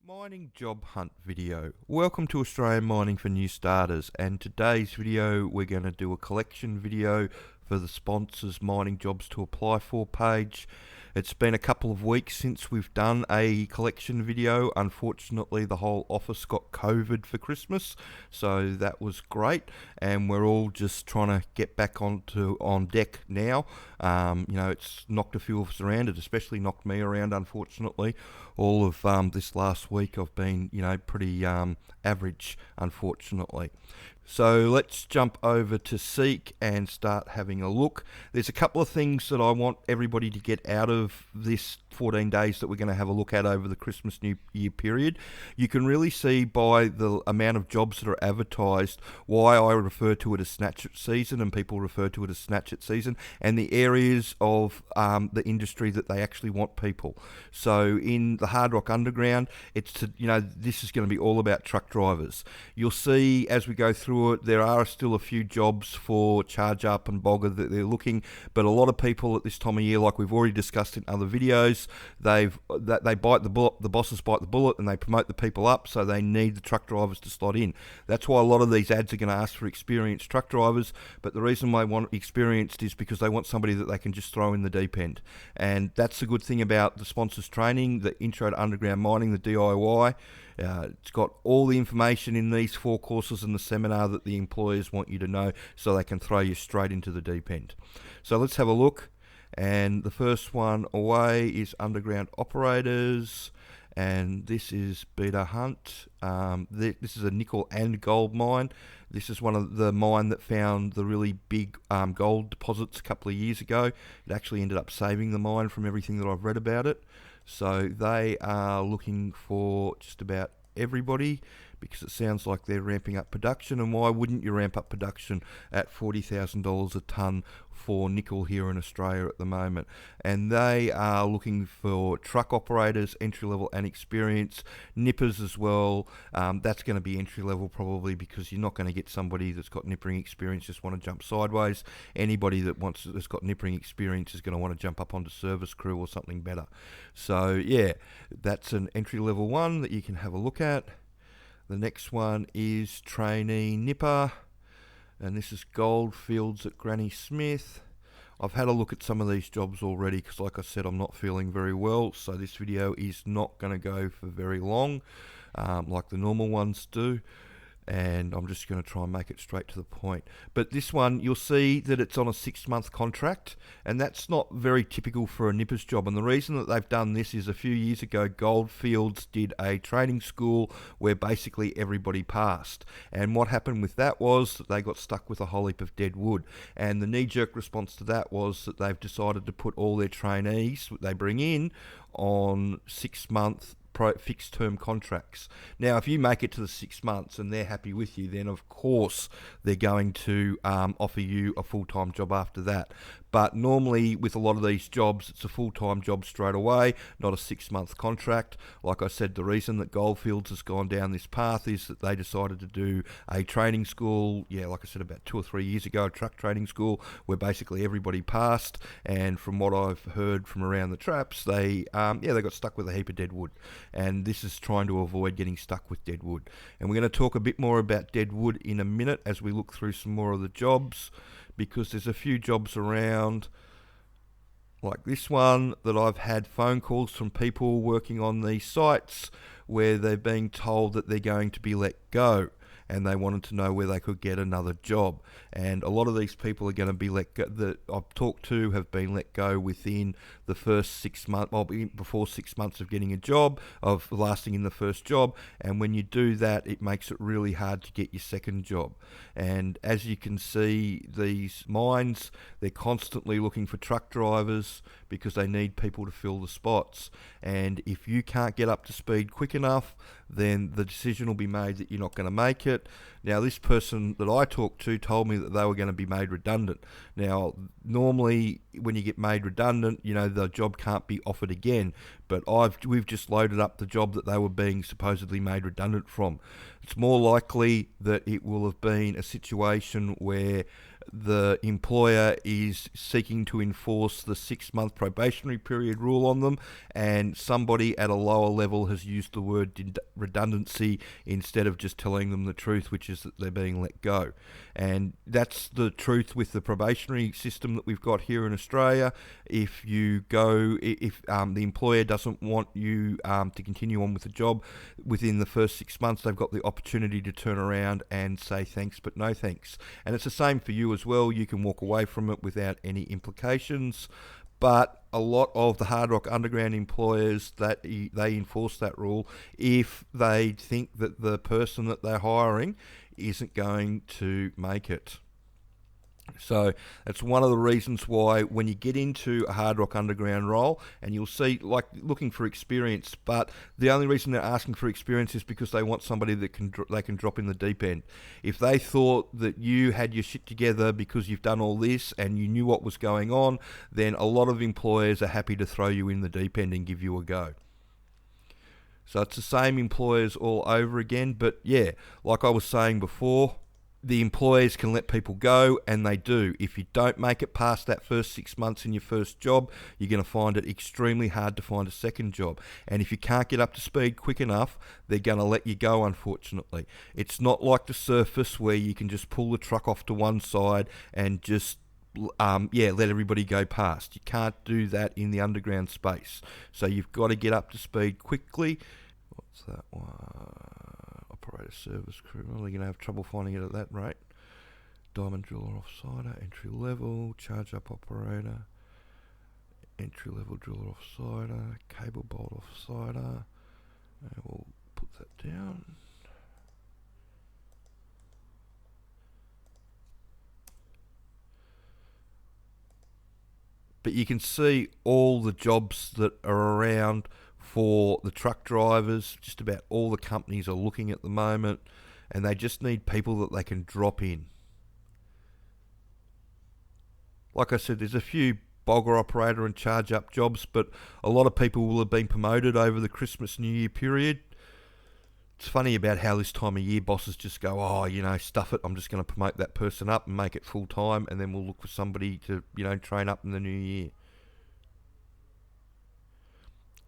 Mining job hunt video. Welcome to Australian Mining for New Starters, and today's video we're going to do a collection video for the sponsors mining jobs to apply for page. It's been a couple of weeks since we've done a collection video. Unfortunately, the whole office got COVID for Christmas, so that was great, and we're all just trying to get back on deck now. It's knocked a few of us around. It especially knocked me around, unfortunately. All of this last week I've been, pretty average, unfortunately. So let's jump over to Seek and start having a look. There's a couple of things that I want everybody to get out of this 14 days that we're going to have a look at over the Christmas New Year period. You can really see by the amount of jobs that are advertised why I refer to it as snatch it season and people refer to it as snatch it season, and the areas of the industry that they actually want people. So in the Hard Rock Underground, this is going to be all about truck drivers. You'll see as we go through it, there are still a few jobs for charge up and bogger that they're looking, but a lot of people at this time of year, like we've already discussed in other videos, they bite the bullet, the bosses bite the bullet, and they promote the people up, so they need the truck drivers to slot in. That's why a lot of these ads are going to ask for experienced truck drivers, but the reason they want experienced is because they want somebody that they can just throw in the deep end. And that's the good thing about the sponsors training, the Intro to Underground Mining, the DIY. It's got all the information in these 4 courses and the seminar that the employers want you to know, so they can throw you straight into the deep end. So let's have a look. And the first one away is Underground Operators, and this is Beta Hunt. This is a nickel and gold mine. This is one of the mine that found the really big gold deposits a couple of years ago. It actually ended up saving the mine from everything that I've read about it. So they are looking for just about everybody, because it sounds like they're ramping up production, and why wouldn't you ramp up production at $40,000 a tonne for nickel here in Australia at the moment? And they are looking for truck operators, entry level and experienced, nippers as well. That's going to be entry level probably, because you're not going to get somebody that's got nippering experience just want to jump sideways. Anybody that's got nippering experience is going to want to jump up onto service crew or something better. So yeah, that's an entry level one that you can have a look at. The next one is trainee nipper, and this is Goldfields at Granny Smith. I've had a look at some of these jobs already because, like I said, I'm not feeling very well, so this video is not going to go for very long like the normal ones do, and I'm just going to try and make it straight to the point. But this one, you'll see that it's on a 6-month contract, and that's not very typical for a nipper's job. And the reason that they've done this is a few years ago, Goldfields did a training school where basically everybody passed. And what happened with that was that they got stuck with a whole heap of dead wood. And the knee-jerk response to that was that they've decided to put all their trainees that they bring in on 6-month fixed term contracts. Now, if you make it to the 6 months and they're happy with you, then of course they're going to offer you a full-time job after that. But normally with a lot of these jobs, it's a full-time job straight away, not a 6-month contract. Like I said, the reason that Goldfields has gone down this path is that they decided to do a training school, like I said, about 2 or 3 years ago, a truck training school where basically everybody passed. And from what I've heard from around the traps, they got stuck with a heap of dead wood. And this is trying to avoid getting stuck with dead wood. And we're going to talk a bit more about dead wood in a minute as we look through some more of the jobs, because there's a few jobs around like this one that I've had phone calls from people working on these sites where they're being told that they're going to be let go, and they wanted to know where they could get another job. And a lot of these people are going to be let go, that I've talked to have been let go within the first 6 months, before 6 months of getting a job, of lasting in the first job. And when you do that, it makes it really hard to get your second job. And as you can see, these mines, they're constantly looking for truck drivers because they need people to fill the spots. And if you can't get up to speed quick enough, then the decision will be made that you're not going to make it. Now, this person that I talked to told me that they were going to be made redundant. Now, normally when you get made redundant, the job can't be offered again. But we've just loaded up the job that they were being supposedly made redundant from. It's more likely that it will have been a situation where the employer is seeking to enforce the 6-month probationary period rule on them, and somebody at a lower level has used the word redundancy instead of just telling them the truth, which is that they're being let go. And that's the truth with the probationary system that we've got here in Australia. If the employer doesn't want you to continue on with the job within the first 6 months, they've got the opportunity to turn around and say thanks but no thanks. And it's the same for you as well. You can walk away from it without any implications. But a lot of the Hard Rock Underground employers, that they enforce that rule if they think that the person that they're hiring isn't going to make it. So that's one of the reasons why when you get into a Hard Rock Underground role, and you'll see, like, looking for experience, but the only reason they're asking for experience is because they want somebody that they can drop in the deep end. If they thought that you had your shit together because you've done all this and you knew what was going on, then a lot of employers are happy to throw you in the deep end and give you a go. So it's the same employers all over again, but yeah, like I was saying before, the employers can let people go, and they do. If you don't make it past that first 6 months in your first job, you're going to find it extremely hard to find a second job. And if you can't get up to speed quick enough, they're going to let you go, unfortunately. It's not like the surface where you can just pull the truck off to one side and just let everybody go past. You can't do that in the underground space. So you've got to get up to speed quickly. What's that one? Operator service crew. Well, you're going to have trouble finding it at that rate. Diamond Driller Offsider, entry level, charge up operator, entry level driller offsider, cable bolt offsider. And we'll put that down. But you can see all the jobs that are around for the truck drivers. Just about all the companies are looking at the moment, and they just need people that they can drop in. Like I said, there's a few bogger operator and charge up jobs, but a lot of people will have been promoted over the Christmas New Year period. It's funny about how this time of year bosses just go, stuff it, I'm just going to promote that person up and make it full time, and then we'll look for somebody to, train up in the new year.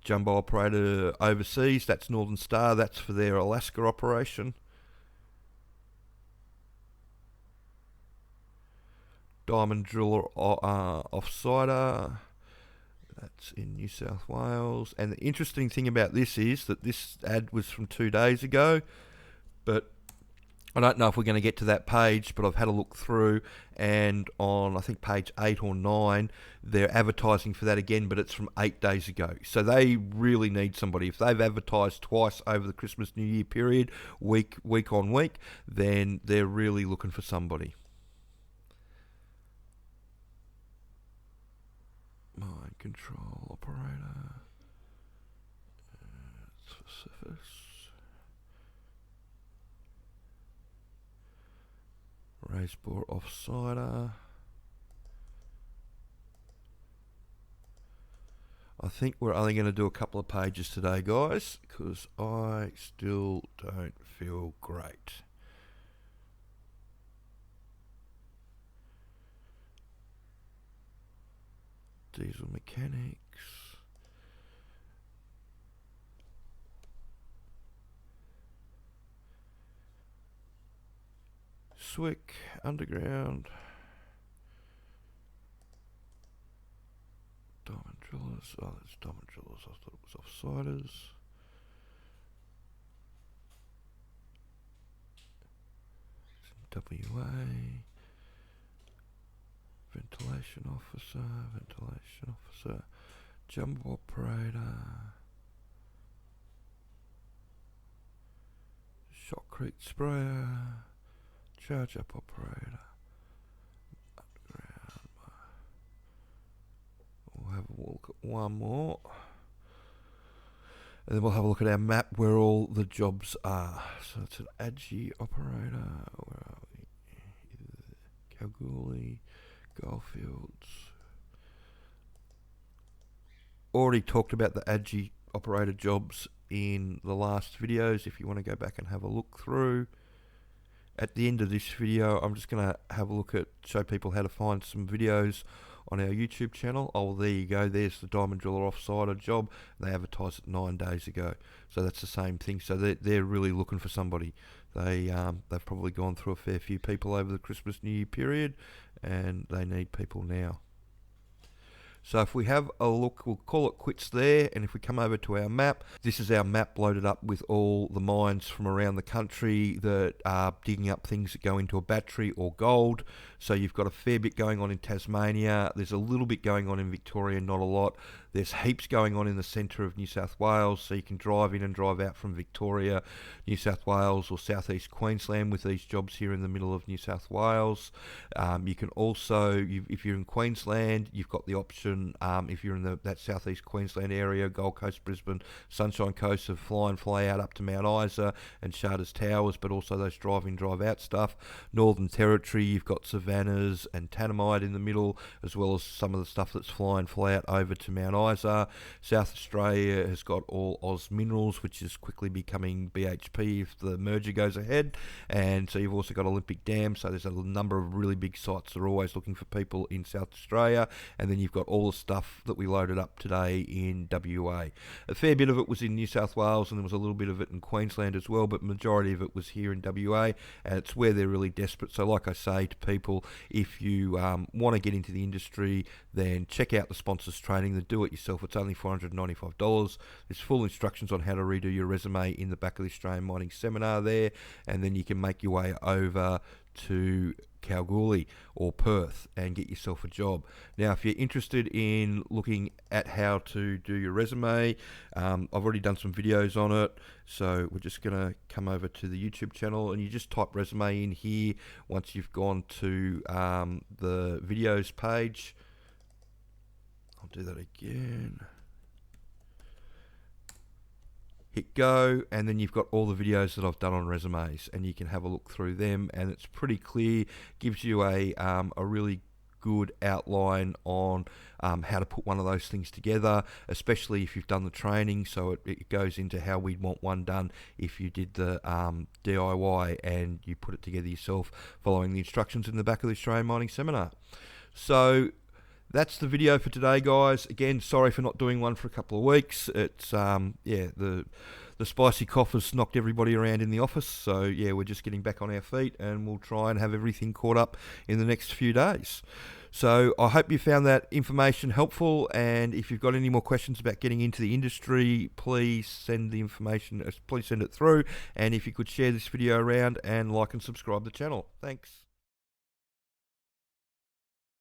Jumbo operator overseas, that's Northern Star, that's for their Alaska operation. Diamond Driller Offsider, that's in New South Wales. And the interesting thing about this is that this ad was from 2 days ago, but I don't know if we're going to get to that page, but I've had a look through, and on, I think, page 8 or 9, they're advertising for that again, but it's from 8 days ago. So they really need somebody. If they've advertised twice over the Christmas New Year period, week on week, then they're really looking for somebody. Mine control operator. It's for surface. Raise bore offsider. I think we're only going to do a couple of pages today, guys, because I still don't feel great. Diesel mechanics. Swick, underground. Diamond drillers. Oh, that's diamond drillers. I thought it was offsiders. WA. Ventilation officer. Jumbo operator. Shotcrete sprayer. Charge up operator. Underground. We'll have a look at one more. And then we'll have a look at our map where all the jobs are. So it's an Agi Operator. Where are we? Kalgoorlie. Goldfields. Already talked about the Agi Operator jobs in the last videos if you want to go back and have a look through. at the end of this video, I'm just going to have a look at, show people how to find some videos on our YouTube channel. Oh, well, there you go. There's the Diamond Driller Offsider job. They advertised it 9 days ago. So that's the same thing. So they're really looking for somebody. They've probably gone through a fair few people over the Christmas New Year period, and they need people now. So if we have a look, we'll call it quits there, and if we come over to our map, this is our map loaded up with all the mines from around the country that are digging up things that go into a battery or gold. So you've got a fair bit going on in Tasmania, there's a little bit going on in Victoria, not a lot. There's heaps going on in the centre of New South Wales, so you can drive in and drive out from Victoria, New South Wales or southeast Queensland with these jobs here in the middle of New South Wales. You can also, if you're in Queensland, you've got the option, if you're in that southeast Queensland area, Gold Coast, Brisbane, Sunshine Coast, of fly and fly out up to Mount Isa and Charters Towers, but also those drive-in, drive-out stuff. Northern Territory, you've got Savannahs and Tanamite in the middle, as well as some of the stuff that's fly and fly out over to Mount Isa. South Australia has got all Oz Minerals, which is quickly becoming BHP if the merger goes ahead, and so you've also got Olympic Dam. So there's a number of really big sites that are always looking for people in South Australia, and then you've got all the stuff that we loaded up today in WA. A fair bit of it was in New South Wales, and there was a little bit of it in Queensland as well, but majority of it was here in WA, and it's where they're really desperate. So like I say to people, if you want to get into the industry, then check out the sponsors training, the do it yourself. It's only $495. There's full instructions on how to redo your resume in the back of the Australian Mining Seminar there, and then you can make your way over to Kalgoorlie or Perth and get yourself a job. Now, if you're interested in looking at how to do your resume, I've already done some videos on it, so we're just going to come over to the YouTube channel, and you just type resume in here. Once you've gone to the videos page, I'll do that again. Hit go, and then you've got all the videos that I've done on resumes, and you can have a look through them, and it's pretty clear. Gives you a really good outline on how to put one of those things together, especially if you've done the training. So it goes into how we'd want one done if you did the DIY and you put it together yourself following the instructions in the back of the Australian Mining Seminar. So that's the video for today, guys. Again, sorry for not doing one for a couple of weeks. It's yeah, the spicy cough has knocked everybody around in the office, so yeah, we're just getting back on our feet, and we'll try and have everything caught up in the next few days. So I hope you found that information helpful, and if you've got any more questions about getting into the industry, please send the information, please send it through, and if you could share this video around and like and subscribe the channel. Thanks.